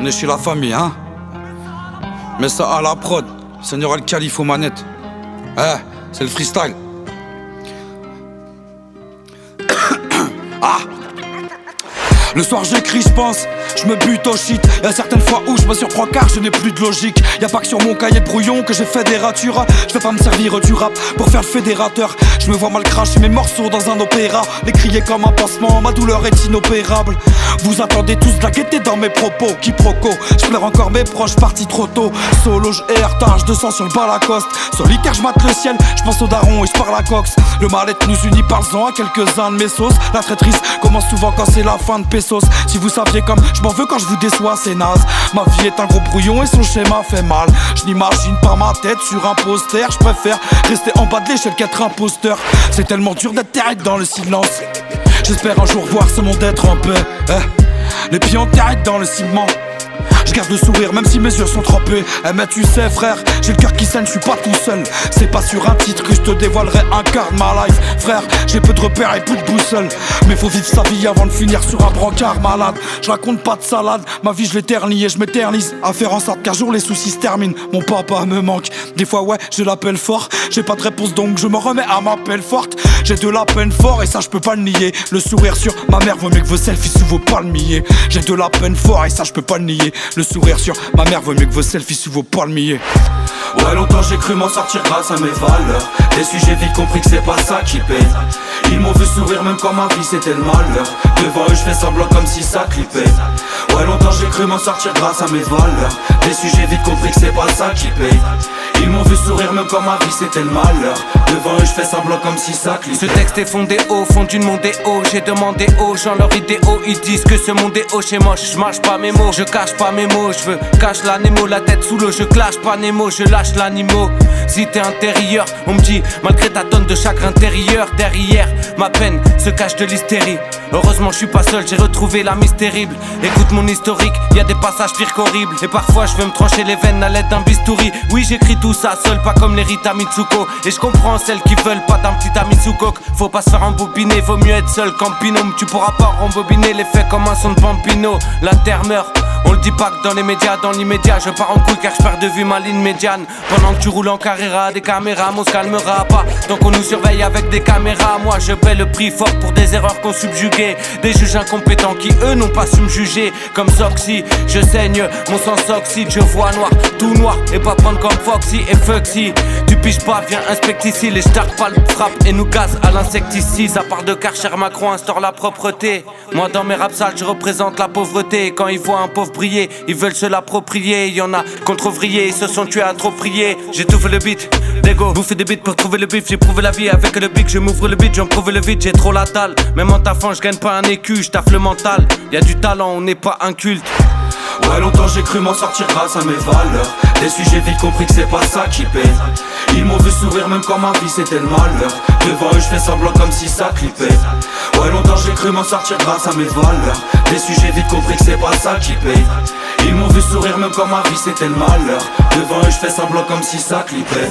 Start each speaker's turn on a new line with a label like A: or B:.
A: On est chez la famille, hein. Mais ça à la prod, Seigneur Al-Khalif aux manettes. C'est le freestyle. Ah. Le soir j'écris, j'pense, je me bute au shit. Y'a certaines fois où je me surprends car je n'ai plus de logique. Y'a pas que sur mon cahier de brouillon que j'ai fait des ratures. Je vais pas me servir du rap pour faire le fédérateur. Je me vois mal cracher mes morceaux dans un opéra. Les crier comme un pansement, ma douleur est inopérable. Vous attendez tous de la gaieté dans mes propos. Quiproquo, je pleure encore mes proches partis trop tôt. Solo, je erre, tâche de sang sur le balacoste. Solitaire, je mate le ciel, je pense au daron et je parle à cox. Le mal-être nous unit, parle-en à quelques-uns de mes sauces. La traîtrise commence souvent quand c'est la fin de Pesos. Si vous saviez comme je m'en veux quand je vous déçois, c'est naze. Ma vie est un gros brouillon et son schéma fait mal. Je n'imagine pas ma tête sur un poster. Je préfère rester en bas de l'échelle qu'être imposteur. C'est tellement dur d'être terré dans le silence. J'espère un jour voir ce monde être en paix. Les pieds en terre dans le ciment. Je garde le sourire même si mes yeux sont trempés. Mais tu sais frère, j'ai le cœur qui saigne, je suis pas tout seul. C'est pas sur un titre que je te dévoilerai un quart de ma life. Frère, j'ai peu de repères et peu de boussole. Mais faut vivre sa vie avant de finir sur un brancard malade. Je raconte pas de salade, ma vie je l'éternise et je m'éternise à faire en sorte qu'un jour les soucis se terminent. Mon papa me manque, des fois ouais je l'appelle fort. J'ai pas de réponse donc je me remets à ma pelle forte. J'ai de la peine fort et ça je peux pas le nier. Le sourire sur ma mère vaut mieux que vos selfies sous vos palmiers. J'ai de la peine fort et ça je peux pas le nier. Le sourire sur ma mère vaut mieux que vos selfies sous vos palmiers.
B: Ouais, longtemps j'ai cru m'en sortir grâce à mes valeurs. Déçu, j'ai vite compris que c'est pas ça qui paye. Ils m'ont vu sourire même quand ma vie c'était le malheur. Devant eux je fais semblant comme si ça clippait. Ouais, longtemps j'ai cru m'en sortir grâce à mes valeurs. Déçu, j'ai vite compris que c'est pas ça qui paye. Ils m'ont vu sourire même quand ma vie c'était le malheur. Devant eux je fais semblant comme si ça clippait.
C: Ce texte est fondé au fond d'une mondéo. J'ai demandé aux gens leur idéaux. Ils disent que ce monde est hoche et moche. Je mâche pas mes mots, je cache pas mes mots. Je veux cache l'animo, la tête sous l'eau. Je clash pas Nemo, je lâche l'animo. Si t'es intérieur, on me dit malgré ta tonne de chagrin intérieur. Derrière ma peine se cache de l'hystérie. Heureusement je suis pas seul, j'ai retrouvé la mise terrible. Écoute mon historique, y a des passages pires qu'horribles. Et parfois je veux me trancher les veines à l'aide d'un bistouri. Oui j'écris tout ça seul, pas comme les Rita Mitsuko. Et je comprends celles qui veulent pas d'un petit ami sous coque. Faut pas se faire embobiner, vaut mieux être seul qu'en binôme. Tu pourras pas rembobiner l'effet comme un son de Pampino. La terre meurt, on le dit pas que dans les médias, dans l'immédiat je pars en couille car je perds de vue ma ligne médiane. Pendant que tu roules en Carrera, des caméras, on se calmera pas. Tant qu'on nous surveille avec des caméras, moi je paie le prix fort pour des erreurs qu'on subjuguait. Des juges incompétents qui eux n'ont pas su me juger. Comme Zoxy, je saigne, mon sang s'oxyde. Je vois noir, tout noir, et pas prendre comme Foxy et Fuxy. Tu piges pas, viens inspecte ici. Les stars pas le frappe et nous gaz à l'insecticide. À part de Karcher, Macron instaure la propreté. Moi dans mes rap sales je représente la pauvreté. Et quand ils voient un pauvre briller, ils veulent se l'approprier. Y'en a contre-ouvriers, ils se sont tués à trop prier. J'ai tout fait le beat, dégo, bouffer des beats pour trouver le bif. J'ai prouvé la vie avec le bic, je m'ouvre le beat, j'en prouve le vide. J'ai trop la dalle, même en taffant je gagne pas un écu. J'taffe le mental, y'a du talent, on n'est pas un culte.
B: Ouais, longtemps j'ai cru m'en sortir grâce à mes valeurs. Déçu, j'ai vite compris que c'est pas ça qui paye. Ils m'ont vu sourire même quand ma vie c'était le malheur. Devant eux je fais semblant comme si ça clippait. Ouais, longtemps j'ai cru m'en sortir grâce à mes valeurs. Déçu, j'ai vite compris que c'est pas ça qui paye. Ils m'ont vu sourire même quand ma vie c'était le malheur. Devant eux je fais semblant comme si ça clippait.